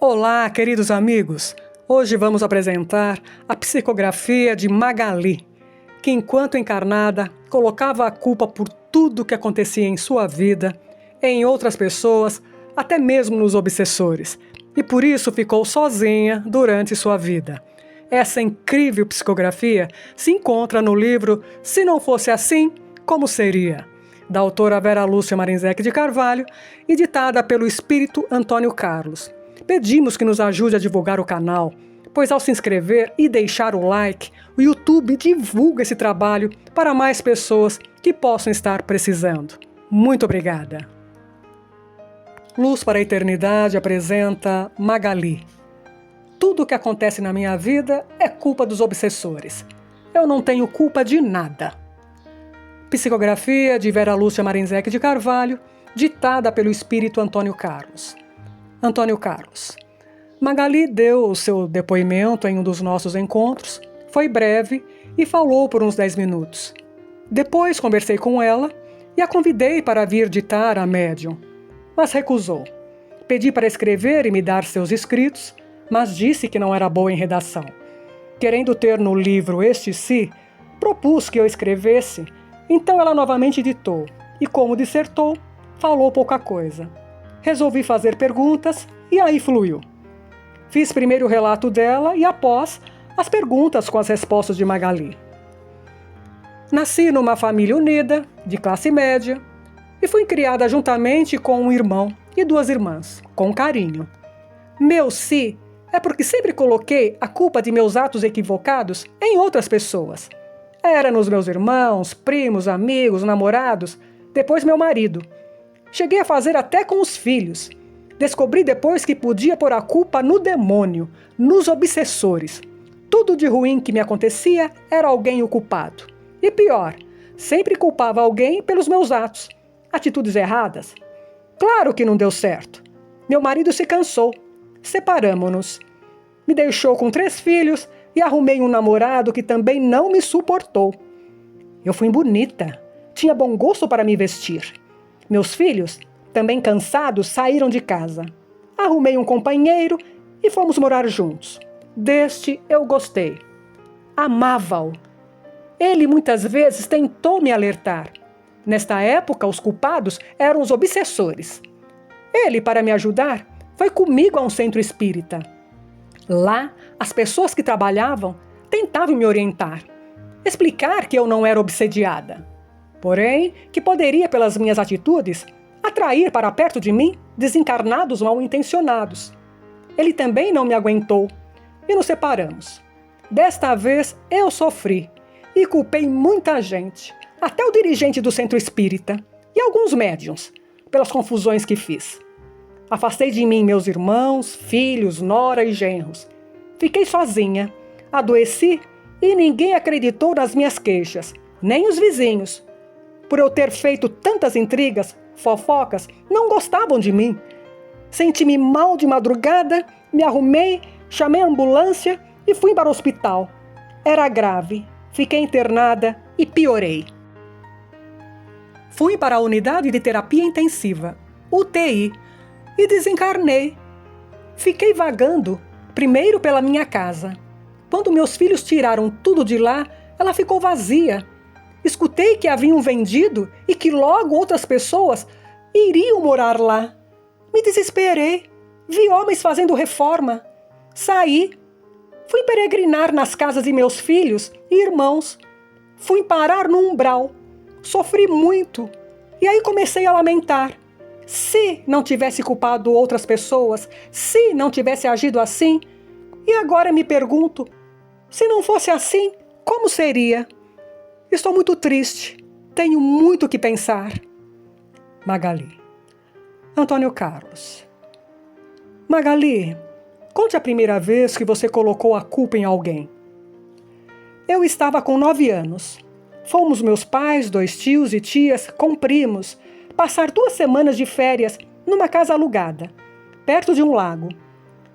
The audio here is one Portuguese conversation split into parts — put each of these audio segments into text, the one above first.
Olá, queridos amigos! Hoje vamos apresentar a psicografia de Magali, que enquanto encarnada colocava a culpa por tudo que acontecia em sua vida, em outras pessoas, até mesmo nos obsessores, e por isso ficou sozinha durante sua vida. Essa incrível psicografia se encontra no livro Se Não Fosse Assim, Como Seria?, da autora Vera Lúcia Marinzec de Carvalho, editada pelo Espírito Antônio Carlos. Pedimos que nos ajude a divulgar o canal, pois ao se inscrever e deixar o like, o YouTube divulga esse trabalho para mais pessoas que possam estar precisando. Muito obrigada! Luz para a Eternidade apresenta Magali. Tudo o que acontece na minha vida é culpa dos obsessores. Eu não tenho culpa de nada. Psicografia de Vera Lúcia Marinzec de Carvalho, ditada pelo Espírito Antônio Carlos. Antônio Carlos. Magali deu o seu depoimento em um dos nossos encontros, foi breve e falou por uns 10 minutos. Depois conversei com ela e a convidei para vir ditar a médium, mas recusou. Pedi para escrever e me dar seus escritos, mas disse que não era boa em redação. Querendo ter no livro este si, propus que eu escrevesse, então ela novamente ditou, e como dissertou, falou pouca coisa. Resolvi fazer perguntas e aí fluiu. Fiz primeiro o relato dela e após as perguntas com as respostas de Magali. Nasci numa família unida, de classe média, e fui criada juntamente com um irmão e 2 irmãs, com carinho. Meu si é porque sempre coloquei a culpa de meus atos equivocados em outras pessoas. Era nos meus irmãos, primos, amigos, namorados, depois meu marido. Cheguei a fazer até com os filhos. Descobri depois que podia pôr a culpa no demônio, nos obsessores. Tudo de ruim que me acontecia era alguém o culpado. E pior, sempre culpava alguém pelos meus atos, atitudes erradas. Claro que não deu certo. Meu marido se cansou. Separamo-nos. Me deixou com 3 filhos e arrumei um namorado que também não me suportou. Eu fui bonita, tinha bom gosto para me vestir. Meus filhos, também cansados, saíram de casa. Arrumei um companheiro e fomos morar juntos. Deste eu gostei. Amava-o. Ele muitas vezes tentou me alertar. Nesta época, os culpados eram os obsessores. Ele, para me ajudar, foi comigo a um centro espírita. Lá, as pessoas que trabalhavam tentavam me orientar, explicar que eu não era obsediada. Porém, que poderia, pelas minhas atitudes, atrair para perto de mim desencarnados mal-intencionados. Ele também não me aguentou e nos separamos. Desta vez eu sofri e culpei muita gente, até o dirigente do centro espírita e alguns médiuns, pelas confusões que fiz. Afastei de mim meus irmãos, filhos, nora e genros. Fiquei sozinha, adoeci e ninguém acreditou nas minhas queixas, nem os vizinhos. Por eu ter feito tantas intrigas, fofocas, não gostavam de mim. Senti-me mal de madrugada, me arrumei, chamei a ambulância e fui para o hospital. Era grave, fiquei internada e piorei. Fui para a unidade de terapia intensiva, UTI, e desencarnei. Fiquei vagando, primeiro pela minha casa. Quando meus filhos tiraram tudo de lá, ela ficou vazia. Escutei que haviam vendido e que logo outras pessoas iriam morar lá. Me desesperei. Vi homens fazendo reforma. Saí. Fui peregrinar nas casas de meus filhos e irmãos. Fui parar no umbral. Sofri muito. E aí comecei a lamentar. Se não tivesse culpado outras pessoas, se não tivesse agido assim, e agora me pergunto, se não fosse assim, como seria? Estou muito triste, tenho muito o que pensar. Magali. Antônio Carlos. Magali, conte a primeira vez que você colocou a culpa em alguém. Eu estava com 9 anos. Fomos meus pais, 2 tios e tias, com primos, passar 2 semanas de férias numa casa alugada, perto de um lago.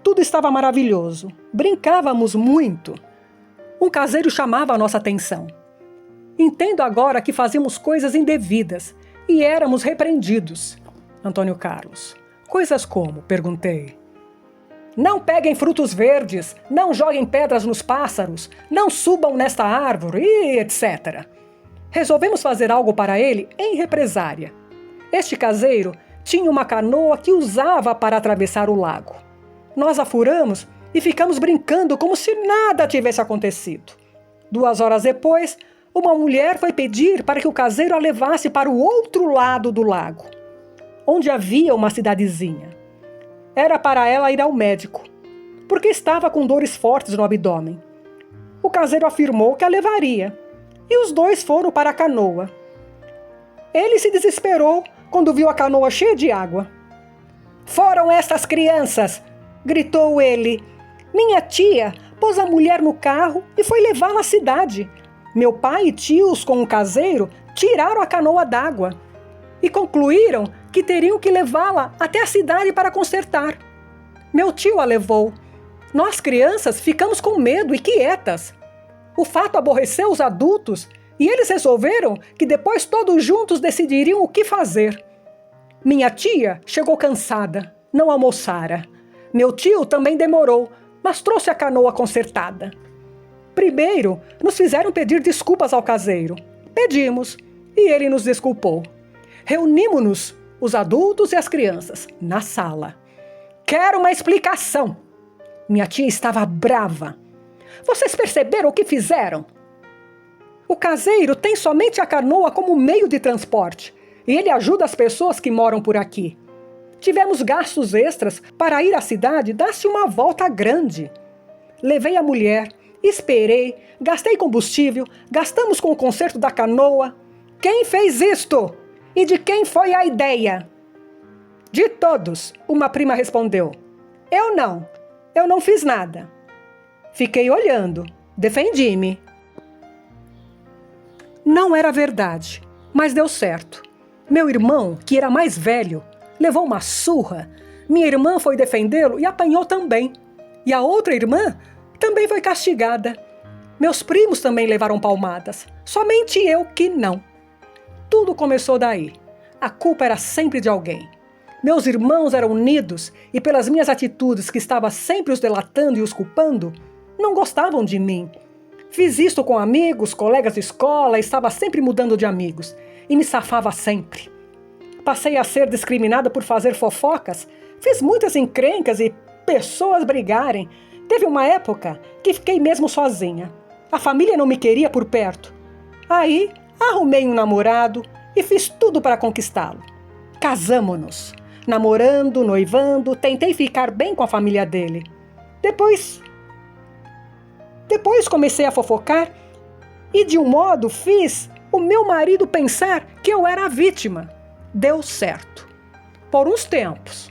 Tudo estava maravilhoso. Brincávamos muito. Um caseiro chamava a nossa atenção. Entendo agora que fazíamos coisas indevidas e éramos repreendidos. Antônio Carlos. Coisas como? Perguntei. Não peguem frutos verdes, não joguem pedras nos pássaros, não subam nesta árvore, e etc. Resolvemos fazer algo para ele em represária. Este caseiro tinha uma canoa que usava para atravessar o lago. Nós a furamos e ficamos brincando como se nada tivesse acontecido. 2 horas depois, uma mulher foi pedir para que o caseiro a levasse para o outro lado do lago, onde havia uma cidadezinha. Era para ela ir ao médico, porque estava com dores fortes no abdômen. O caseiro afirmou que a levaria, e os dois foram para a canoa. Ele se desesperou quando viu a canoa cheia de água. "Foram estas crianças!" gritou ele. "Minha tia pôs a mulher no carro e foi levá-la à cidade. Meu pai e tios com o caseiro tiraram a canoa d'água e concluíram que teriam que levá-la até a cidade para consertar. Meu tio a levou. Nós, crianças, ficamos com medo e quietas. O fato aborreceu os adultos e eles resolveram que depois todos juntos decidiriam o que fazer. Minha tia chegou cansada, não almoçara. Meu tio também demorou, mas trouxe a canoa consertada. Primeiro, nos fizeram pedir desculpas ao caseiro. Pedimos, e ele nos desculpou. Reunimos-nos, os adultos e as crianças, na sala. Quero uma explicação. Minha tia estava brava. Vocês perceberam o que fizeram? O caseiro tem somente a canoa como meio de transporte, e ele ajuda as pessoas que moram por aqui. Tivemos gastos extras para ir à cidade dar-se uma volta grande. Levei a mulher, esperei, gastei combustível, gastamos com o conserto da canoa. Quem fez isto? E de quem foi a ideia? De todos, uma prima respondeu. Eu não fiz nada. Fiquei olhando, defendi-me. Não era verdade, mas deu certo. Meu irmão, que era mais velho, levou uma surra. Minha irmã foi defendê-lo e apanhou também. E a outra irmã também foi castigada. Meus primos também levaram palmadas. Somente eu que não. Tudo começou daí. A culpa era sempre de alguém. Meus irmãos eram unidos e pelas minhas atitudes que estava sempre os delatando e os culpando, não gostavam de mim. Fiz isto com amigos, colegas de escola, estava sempre mudando de amigos e me safava sempre. Passei a ser discriminada por fazer fofocas, fiz muitas encrencas e pessoas brigarem. Teve uma época que fiquei mesmo sozinha. A família não me queria por perto. Aí, arrumei um namorado e fiz tudo para conquistá-lo. Casamo-nos. Namorando, noivando, tentei ficar bem com a família dele. Depois comecei a fofocar e, de um modo, fiz o meu marido pensar que eu era a vítima. Deu certo. Por uns tempos.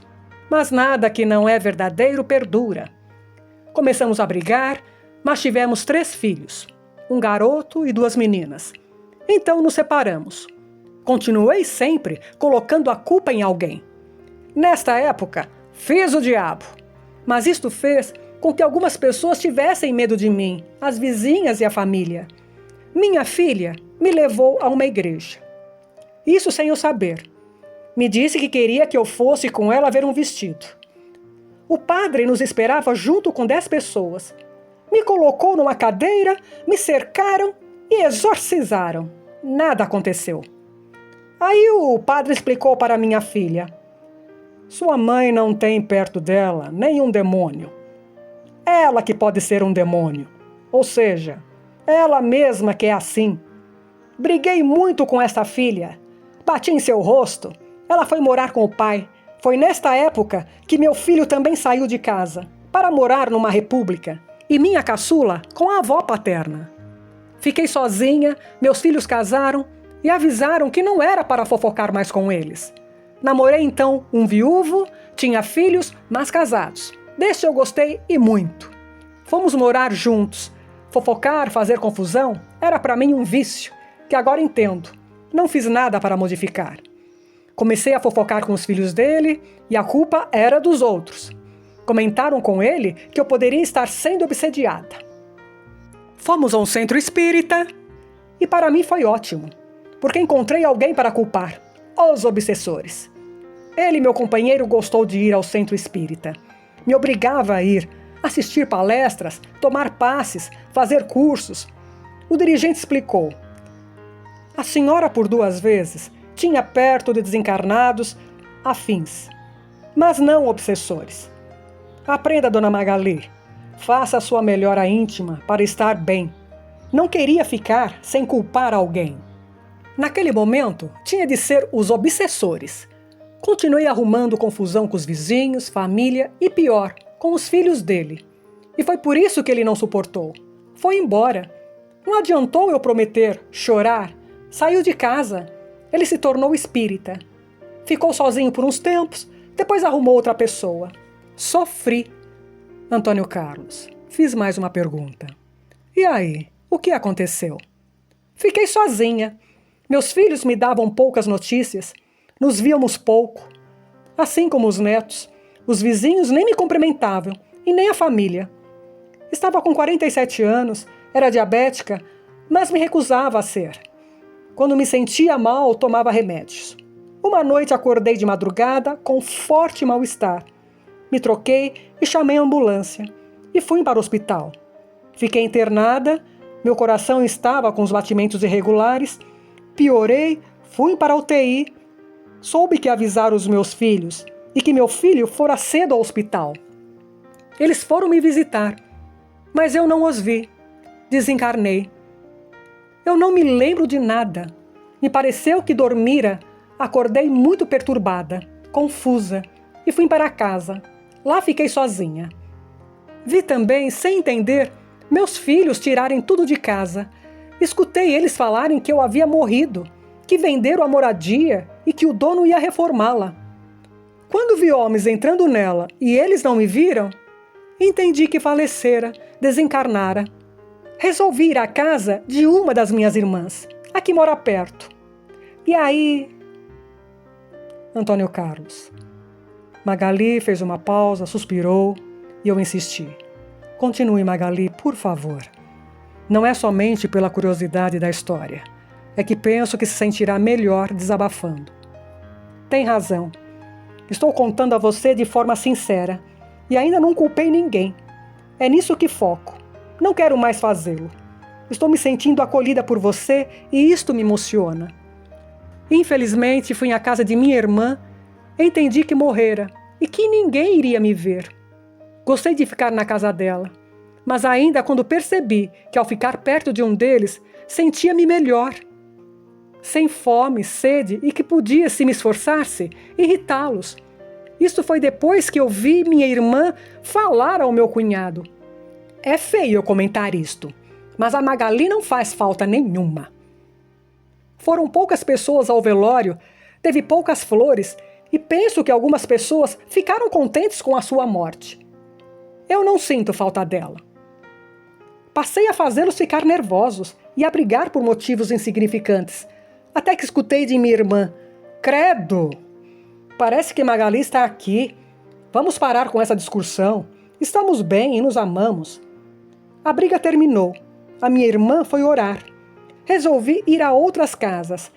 Mas nada que não é verdadeiro perdura. Começamos a brigar, mas tivemos 3 filhos. Um garoto e 2 meninas. Então nos separamos. Continuei sempre colocando a culpa em alguém. Nesta época, fiz o diabo. Mas isto fez com que algumas pessoas tivessem medo de mim, as vizinhas e a família. Minha filha me levou a uma igreja. Isso sem eu saber. Me disse que queria que eu fosse com ela ver um vestido. O padre nos esperava junto com 10 pessoas. Me colocou numa cadeira, me cercaram e exorcizaram. Nada aconteceu. Aí o padre explicou para minha filha. Sua mãe não tem perto dela nenhum demônio. Ela que pode ser um demônio. Ou seja, ela mesma que é assim. Briguei muito com esta filha. Bati em seu rosto. Ela foi morar com o pai. Foi nesta época que meu filho também saiu de casa para morar numa república. E minha caçula com a avó paterna. Fiquei sozinha, meus filhos casaram e avisaram que não era para fofocar mais com eles. Namorei então um viúvo, tinha filhos, mas casados. Deste eu gostei e muito. Fomos morar juntos. Fofocar, fazer confusão, era para mim um vício, que agora entendo. Não fiz nada para modificar. Comecei a fofocar com os filhos dele e a culpa era dos outros. Comentaram com ele que eu poderia estar sendo obsediada. Fomos a um centro espírita e para mim foi ótimo, porque encontrei alguém para culpar, os obsessores. Ele, meu companheiro, gostou de ir ao centro espírita. me obrigava a ir, assistir palestras, tomar passes, fazer cursos. O dirigente explicou. A senhora, por 2 vezes, tinha perto de desencarnados afins, mas não obsessores. Aprenda, dona Magali. Faça a sua melhora íntima para estar bem. Não queria ficar sem culpar alguém. Naquele momento, tinha de ser os obsessores. Continuei arrumando confusão com os vizinhos, família e, pior, com os filhos dele. E foi por isso que ele não suportou. Foi embora. Não adiantou eu prometer, chorar. Saiu de casa. Ele se tornou espírita. Ficou sozinho por uns tempos, depois arrumou outra pessoa. Sofri. Antônio Carlos, fiz mais uma pergunta. E aí, o que aconteceu? Fiquei sozinha. Meus filhos me davam poucas notícias. Nos víamos pouco. Assim como os netos. Os vizinhos nem me cumprimentavam, e nem a família. Estava com 47 anos, era diabética, mas me recusava a ser. Quando me sentia mal, tomava remédios. Uma noite acordei de madrugada com forte mal-estar. Me troquei e chamei a ambulância. E fui para o hospital. Fiquei internada, meu coração estava com os batimentos irregulares. Piorei, fui para a UTI. Soube que avisaram os meus filhos e que meu filho fora cedo ao hospital. Eles foram me visitar, mas eu não os vi. Desencarnei. Eu não me lembro de nada. Me pareceu que dormira. Acordei muito perturbada, confusa, e fui para casa. Lá fiquei sozinha. Vi também, sem entender, meus filhos tirarem tudo de casa. Escutei eles falarem que eu havia morrido, que venderam a moradia e que o dono ia reformá-la. Quando vi homens entrando nela e eles não me viram, entendi que falecera, desencarnara. Resolvi ir à casa de uma das minhas irmãs, a que mora perto. E aí... Antônio Carlos. Magali fez uma pausa, suspirou e eu insisti. Continue, Magali, por favor. Não é somente pela curiosidade da história. É que penso que se sentirá melhor desabafando. Tem razão. Estou contando a você de forma sincera e ainda não culpei ninguém. É nisso que foco. Não quero mais fazê-lo. Estou me sentindo acolhida por você e isto me emociona. Infelizmente, fui à casa de minha irmã, entendi que morrera e que ninguém iria me ver. Gostei de ficar na casa dela, mas ainda quando percebi que ao ficar perto de um deles, sentia-me melhor. Sem fome, sede e que podia, se me esforçasse, irritá-los. Isso foi depois que eu vi minha irmã falar ao meu cunhado. É feio eu comentar isto, mas a Magali não faz falta nenhuma. Foram poucas pessoas ao velório, teve poucas flores e penso que algumas pessoas ficaram contentes com a sua morte. Eu não sinto falta dela. Passei a fazê-los ficar nervosos e a brigar por motivos insignificantes, até que escutei de minha irmã: Credo! Parece que Magali está aqui. Vamos parar com essa discussão. Estamos bem e nos amamos. A briga terminou. A minha irmã foi orar. Resolvi ir a outras casas.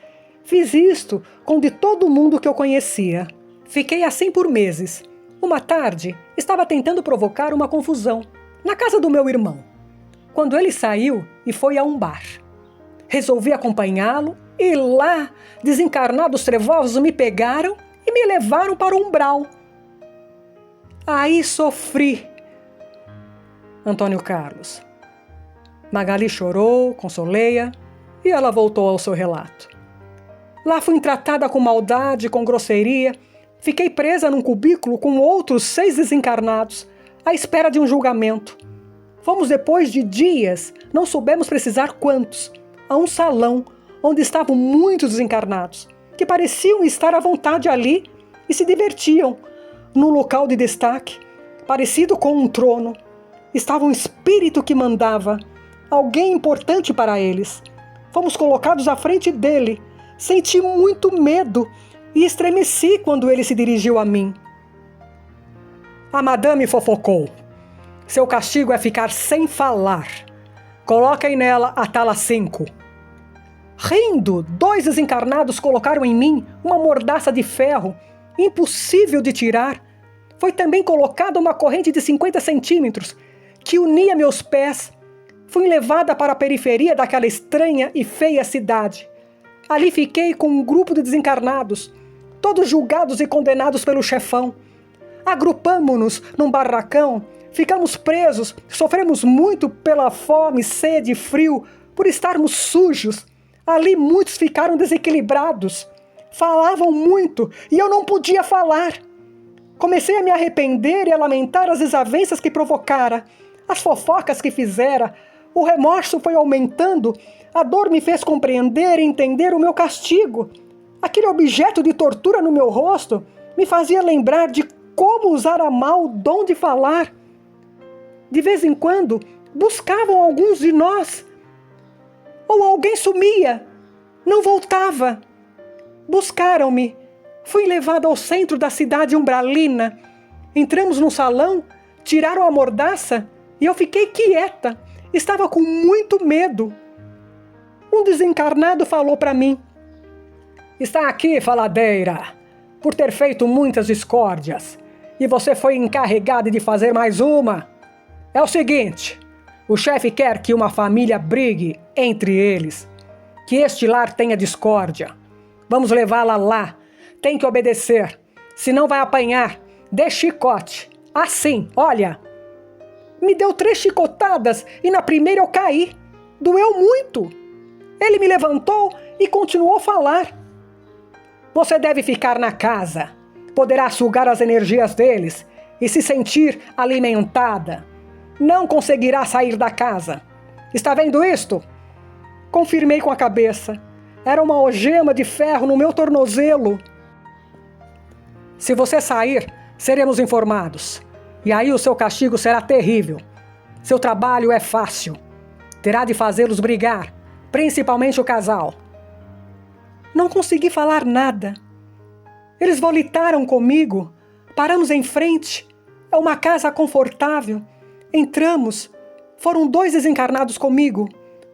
Fiz isto com de todo mundo que eu conhecia. Fiquei assim por meses. Uma tarde, estava tentando provocar uma confusão na casa do meu irmão, quando ele saiu e foi a um bar. Resolvi acompanhá-lo e lá, desencarnados trevosos me pegaram e me levaram para o umbral. Aí sofri. Antônio Carlos. Magali chorou, consolei-a e ela voltou ao seu relato. Lá fui tratada com maldade, com grosseria. Fiquei presa num cubículo com outros 6 desencarnados, à espera de um julgamento. Fomos depois de dias, não soubemos precisar quantos, a um salão onde estavam muitos desencarnados, que pareciam estar à vontade ali e se divertiam, num local de destaque, parecido com um trono. Estava um espírito que mandava, alguém importante para eles. Fomos colocados à frente dele. Senti muito medo e estremeci quando ele se dirigiu a mim. A madame fofocou. Seu castigo é ficar sem falar. Coloquem nela a tala 5. Rindo, 2 desencarnados colocaram em mim uma mordaça de ferro, impossível de tirar. foi também colocada uma corrente de 50 centímetros que unia meus pés. Fui levada para a periferia daquela estranha e feia cidade. Ali fiquei com um grupo de desencarnados, todos julgados e condenados pelo chefão. Agrupamo-nos num barracão, ficamos presos, sofremos muito pela fome, sede e frio, por estarmos sujos. Ali muitos ficaram desequilibrados. Falavam muito e eu não podia falar. Comecei a me arrepender e a lamentar as desavenças que provocara, as fofocas que fizera. O remorso foi aumentando, a dor me fez compreender e entender o meu castigo. Aquele objeto de tortura no meu rosto me fazia lembrar de como usar a mal o dom de falar. De vez em quando, buscavam alguns de nós. Ou alguém sumia, não voltava. Buscaram-me. Fui levado ao centro da cidade umbralina. Entramos num salão, tiraram a mordaça e eu fiquei quieta. Estava com muito medo. Um desencarnado falou para mim: "Está aqui, faladeira, por ter feito muitas discórdias, e você foi encarregada de fazer mais uma. É o seguinte, o chefe quer que uma família brigue entre eles, que este lar tenha discórdia. Vamos levá-la lá. Tem que obedecer, senão vai apanhar. Dê chicote. Assim, olha." Me deu 3 chicotadas e na primeira eu caí. Doeu muito. Ele me levantou e continuou a falar. "Você deve ficar na casa. Poderá sugar as energias deles e se sentir alimentada. Não conseguirá sair da casa. Está vendo isto?" Confirmei com a cabeça. Era uma algema de ferro no meu tornozelo. "Se você sair, seremos informados. E aí o seu castigo será terrível. Seu trabalho é fácil. Terá de fazê-los brigar, principalmente o casal." Não consegui falar nada. Eles volitaram comigo. Paramos em frente. É uma casa confortável. Entramos. Foram 2 desencarnados comigo.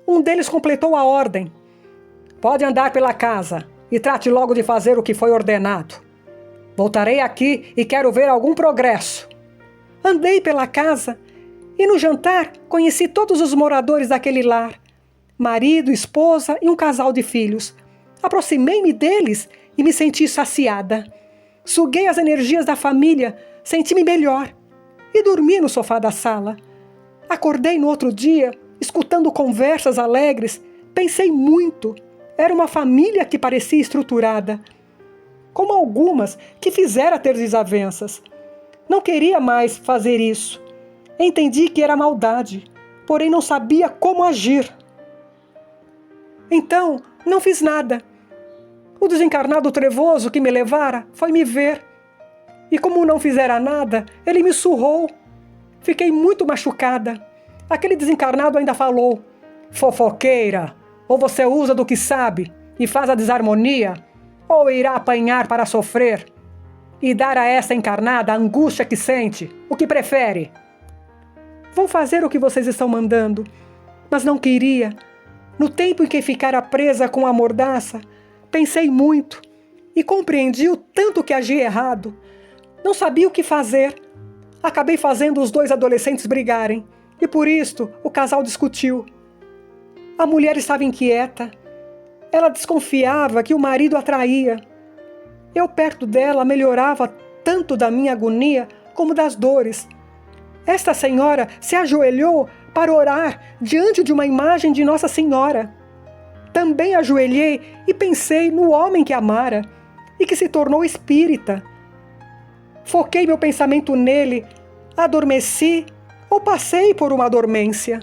Um deles completou a ordem. "Pode andar pela casa e trate logo de fazer o que foi ordenado. Voltarei aqui e quero ver algum progresso." Andei pela casa e no jantar conheci todos os moradores daquele lar. Marido, esposa e um casal de filhos. Aproximei-me deles e me senti saciada. Suguei as energias da família, senti-me melhor e dormi no sofá da sala. Acordei no outro dia, escutando conversas alegres. Pensei muito. Era uma família que parecia estruturada, como algumas que fizera ter desavenças. Não queria mais fazer isso. Entendi que era maldade, porém não sabia como agir. Então, não fiz nada. O desencarnado trevoso que me levara foi me ver. E como não fizera nada, ele me surrou. Fiquei muito machucada. Aquele desencarnado ainda falou: "Fofoqueira, ou você usa do que sabe e faz a desarmonia, ou irá apanhar para sofrer e dar a essa encarnada a angústia que sente. O que prefere?" Vou fazer o que vocês estão mandando, mas não queria. No tempo em que ficara presa com a mordaça, pensei muito e compreendi o tanto que agi errado. Não sabia o que fazer. Acabei fazendo os 2 adolescentes brigarem e por isto o casal discutiu. A mulher estava inquieta. Ela desconfiava que o marido a traía. Eu perto dela melhorava tanto da minha agonia como das dores. Esta senhora se ajoelhou para orar diante de uma imagem de Nossa Senhora. Também ajoelhei e pensei no homem que amara e que se tornou espírita. Foquei meu pensamento nele, adormeci ou passei por uma dormência.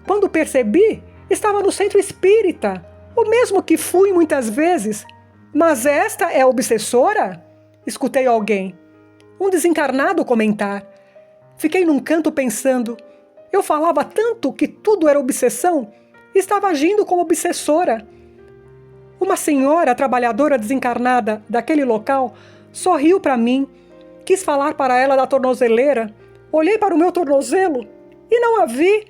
Quando percebi, estava no centro espírita, o mesmo que fui muitas vezes. "Mas esta é obsessora?" Escutei alguém, um desencarnado, comentar. Fiquei num canto pensando. Eu falava tanto que tudo era obsessão. Estava agindo como obsessora. Uma senhora trabalhadora desencarnada daquele local sorriu para mim. Quis falar para ela da tornozeleira. Olhei para o meu tornozelo e não a vi.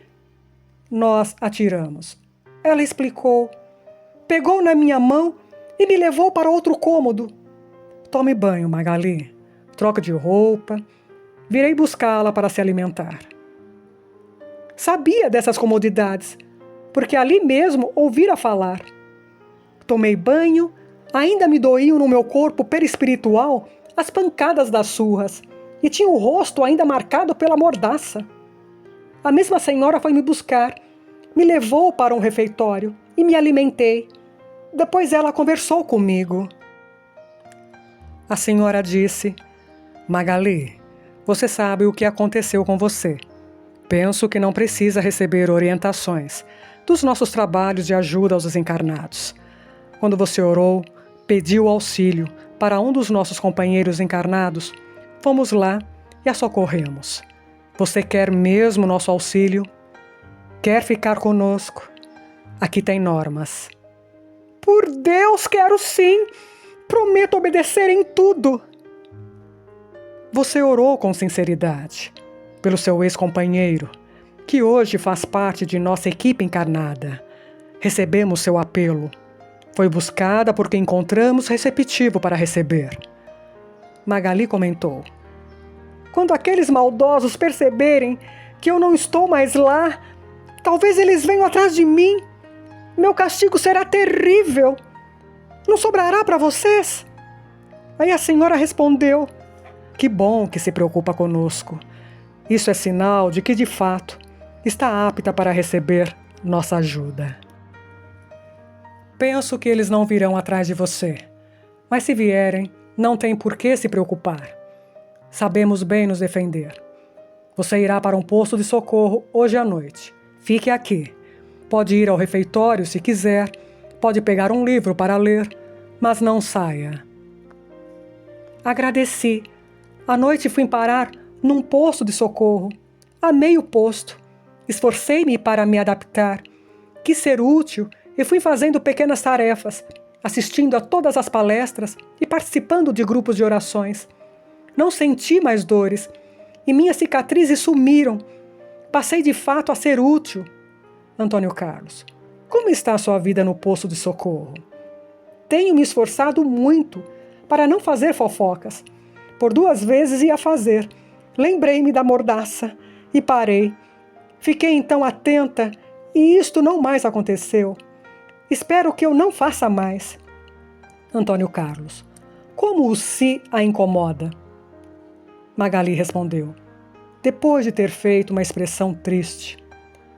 Nós atiramos. Ela explicou. Pegou na minha mão e me levou para outro cômodo. "Tome banho, Magali. troco de roupa, virei buscá-la para se alimentar. Sabia dessas comodidades, porque ali mesmo ouvira falar. Tomei banho, ainda me doíam no meu corpo perispiritual as pancadas das surras, e tinha o rosto ainda marcado pela mordaça. A mesma senhora foi me buscar, me levou para um refeitório e me alimentei. Depois ela conversou comigo. A senhora disse: Magali, você sabe o que aconteceu com você. Penso que não precisa receber orientações dos nossos trabalhos de ajuda aos desencarnados. Quando você orou, pediu auxílio para um dos nossos companheiros encarnados, fomos lá e a socorremos. Você quer mesmo nosso auxílio? Quer ficar conosco? Aqui tem normas. Por Deus, quero sim! Prometo obedecer em tudo! Você orou com sinceridade pelo seu ex-companheiro, que hoje faz parte de nossa equipe encarnada. Recebemos seu apelo. Foi buscada porque encontramos receptivo para receber. Magali comentou: quando aqueles maldosos perceberem que eu não estou mais lá, talvez eles venham atrás de mim. Meu castigo será terrível. Não sobrará para vocês? Aí a senhora respondeu: que bom que se preocupa conosco. Isso é sinal de que, de fato, está apta para receber nossa ajuda. Penso que eles não virão atrás de você, mas se vierem, não tem por que se preocupar. Sabemos bem nos defender. Você irá para um posto de socorro hoje à noite. Fique aqui. Pode ir ao refeitório se quiser, pode pegar um livro para ler, mas não saia. Agradeci. À noite fui parar num posto de socorro. Amei o posto. Esforcei-me para me adaptar. Quis ser útil e fui fazendo pequenas tarefas, assistindo a todas as palestras e participando de grupos de orações. Não senti mais dores e minhas cicatrizes sumiram. Passei de fato a ser útil. Antônio Carlos, como está a sua vida no posto de socorro? Tenho me esforçado muito para não fazer fofocas. Por 2 vezes ia fazer. Lembrei-me da mordaça e parei. Fiquei então atenta e isto não mais aconteceu. Espero que eu não faça mais. Antônio Carlos, como o si a incomoda? Magali respondeu, depois de ter feito uma expressão triste.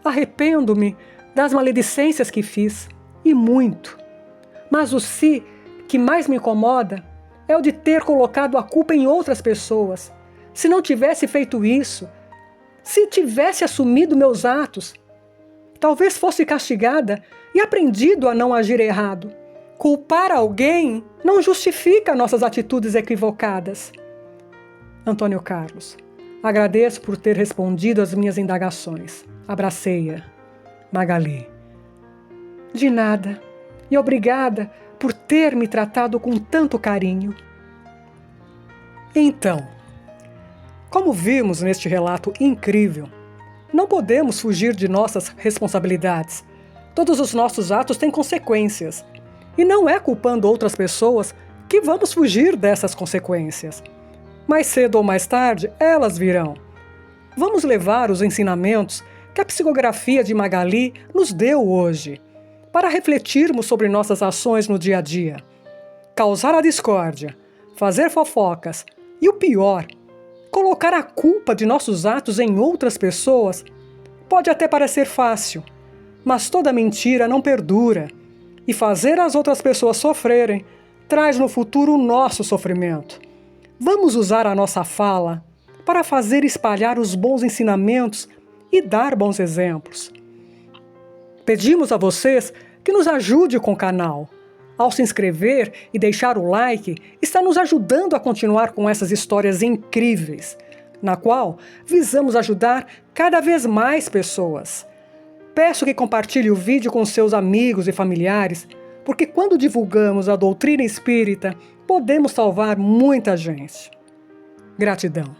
Arrependo-me das maledicências que fiz, e muito. Mas o si que mais me incomoda é o de ter colocado a culpa em outras pessoas. Se não tivesse feito isso, se tivesse assumido meus atos, talvez fosse castigada e aprendido a não agir errado. Culpar alguém não justifica nossas atitudes equivocadas. Antônio Carlos, agradeço por ter respondido às minhas indagações. Abracei-a. Magali, de nada, e obrigada por ter me tratado com tanto carinho. Então, como vimos neste relato incrível, não podemos fugir de nossas responsabilidades. Todos os nossos atos têm consequências. E não é culpando outras pessoas que vamos fugir dessas consequências. Mais cedo ou mais tarde, elas virão. Vamos levar os ensinamentos que a psicografia de Magali nos deu hoje, para refletirmos sobre nossas ações no dia a dia. Causar a discórdia, fazer fofocas e, o pior, colocar a culpa de nossos atos em outras pessoas pode até parecer fácil, mas toda mentira não perdura, e fazer as outras pessoas sofrerem traz no futuro o nosso sofrimento. Vamos usar a nossa fala para fazer espalhar os bons ensinamentos e dar bons exemplos. Pedimos a vocês que nos ajude com o canal. Ao se inscrever e deixar o like, está nos ajudando a continuar com essas histórias incríveis, na qual visamos ajudar cada vez mais pessoas. Peço que compartilhe o vídeo com seus amigos e familiares, porque quando divulgamos a doutrina espírita, podemos salvar muita gente. Gratidão.